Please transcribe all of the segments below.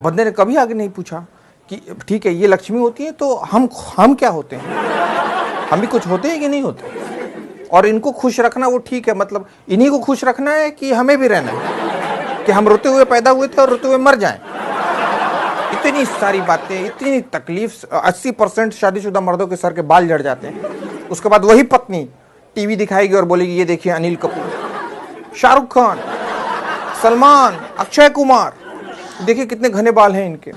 बंदे ने कभी आगे नहीं पूछा कि ठीक है ये लक्ष्मी होती है तो हम क्या होते हैं, हम भी कुछ होते हैं कि नहीं होते। और इनको खुश रखना वो ठीक है, मतलब इन्हीं को खुश रखना है कि हमें भी रहना है कि हम रोते हुए पैदा हुए थे और रोते हुए मर जाएं। इतनी सारी बातें, इतनी तकलीफ। 80% शादीशुदा मर्दों के सर के बाल झड़ जाते हैं। उसके बाद वही पत्नी टीवी दिखाएगी और बोलेगी ये देखिए अनिल कपूर, शाहरुख खान, सलमान, अक्षय कुमार, देखिए कितने घने बाल हैं इनके।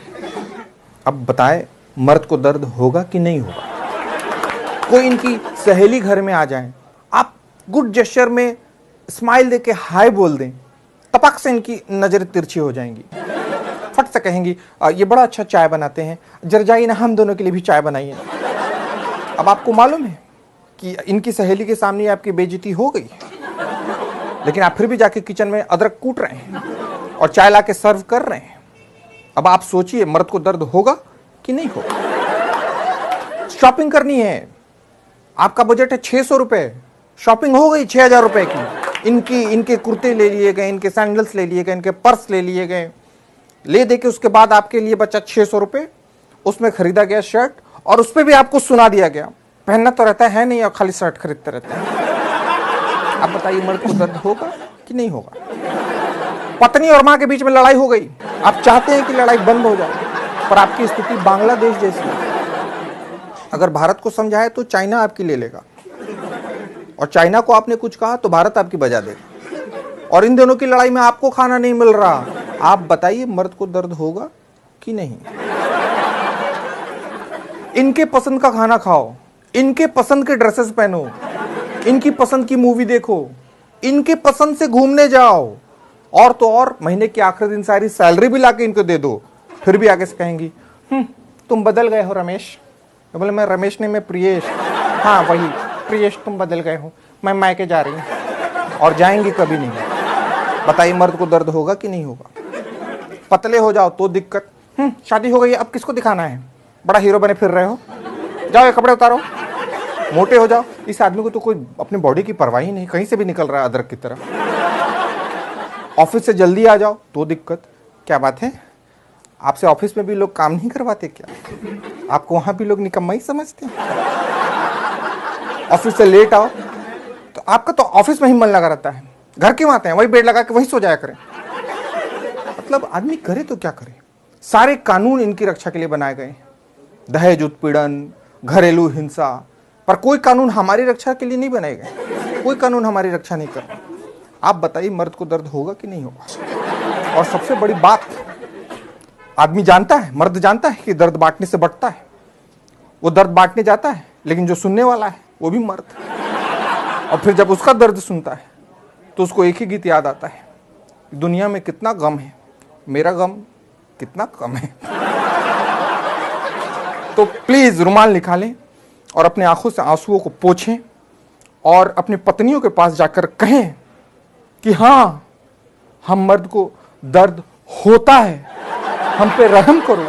अब बताएं मर्द को दर्द होगा कि नहीं होगा। कोई इनकी सहेली घर में आ जाए, आप गुड जेस्चर में स्माइल देके हाय बोल दें, टपक से इनकी नजर तिरछी हो जाएंगी। फट से कहेंगी ये बड़ा अच्छा चाय बनाते हैं, जरा जाइए ना हम दोनों के लिए भी चाय बनाइए। अब आपको मालूम है कि इनकी सहेली के सामने आपकी बेइज्जती हो गई, लेकिन आप फिर भी जाके किचन में अदरक कूट रहे हैं और चाय लाके सर्व कर रहे हैं। अब आप सोचिए मर्द को दर्द होगा कि नहीं होगा। शॉपिंग करनी है, आपका बजट है 600 रुपए, शॉपिंग हो गई 6000 रुपए की। इनके कुर्ते ले लिए गए, इनके सैंडल्स ले लिए गए, इनके पर्स ले लिए गए। ले दे के उसके बाद आपके लिए बचा 600 रुपए, उसमें खरीदा गया शर्ट और उस पर भी आपको सुना दिया गया पहनना तो रहता है नहीं और खाली शर्ट खरीदते रहते हैं। अब बताइए मर्द को दर्द होगा कि नहीं होगा। पत्नी और मां के बीच में लड़ाई हो गई, आप चाहते हैं कि लड़ाई बंद हो जाए, पर आपकी स्थिति बांग्लादेश जैसी है। अगर भारत को समझाए तो चाइना आपकी ले लेगा, और चाइना को आपने कुछ कहा तो भारत आपकी बजा देगा। और इन दोनों की लड़ाई में आपको खाना नहीं मिल रहा। आप बताइए मर्द को दर्द होगा कि नहीं। इनके पसंद का खाना खाओ, इनके पसंद के ड्रेसेस पहनो, इनकी पसंद की मूवी देखो, इनके पसंद से घूमने जाओ, और तो और महीने के आखिरी दिन सारी सैलरी भी लाके इनको दे दो। फिर भी आगे से कहेंगी तुम बदल गए हो रमेश। तो बोले मैं रमेश नहीं, मैं प्रियेश। हाँ वही प्रियेश, तुम बदल गए हो, मैं मायके जा रही हूँ। और जाएंगी कभी नहीं। बताइए मर्द को दर्द होगा कि नहीं होगा। पतले हो जाओ तो दिक्कत, शादी हो गई अब किसको दिखाना है, बड़ा हीरो बने फिर रहे हो, जाओ ये कपड़े उतारो। मोटे हो जाओ, इस आदमी को तो कोई अपनी बॉडी की परवाह ही नहीं, कहीं से भी निकल रहा है अदरक की तरह। ऑफिस से जल्दी आ जाओ तो दिक्कत। क्या बात है, आपसे ऑफिस में भी लोग काम नहीं करवाते क्या? आपको वहां भी लोग निकम्मा ही समझते हैं। ऑफिस से लेट आओ तो आपका तो ऑफिस में ही मन लगा रहता है, घर क्यों आते हैं, वही बेड लगा के वही सो जाया करें। मतलब आदमी करे तो क्या करे। सारे कानून इनकी रक्षा के लिए बनाए गए, दहेज उत्पीड़न, घरेलू हिंसा, पर कोई कानून हमारी रक्षा के लिए नहीं बनाए गए। कोई कानून हमारी रक्षा नहीं कर रहा। आप बताइए मर्द को दर्द होगा कि नहीं होगा। और सबसे बड़ी बात, आदमी जानता है, मर्द जानता है कि दर्द बांटने से बढ़ता है। वो दर्द बांटने जाता है, लेकिन जो सुनने वाला है वो भी मर्द। और फिर जब उसका दर्द सुनता है तो उसको एक ही गीत याद आता है, दुनिया में कितना गम है, मेरा गम कितना कम है। तो प्लीज रुमाल निकालें और अपने आंखों से आंसुओं को पोंछें और अपनी पत्नियों के पास जाकर कहें कि हाँ हम मर्द को दर्द होता है, हम पे रहम करो।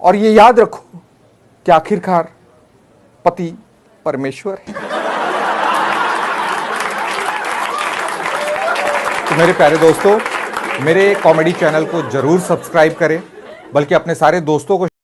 और ये याद रखो कि आखिरकार पति परमेश्वर है। तो मेरे प्यारे दोस्तों, मेरे कॉमेडी चैनल को जरूर सब्सक्राइब करें, बल्कि अपने सारे दोस्तों को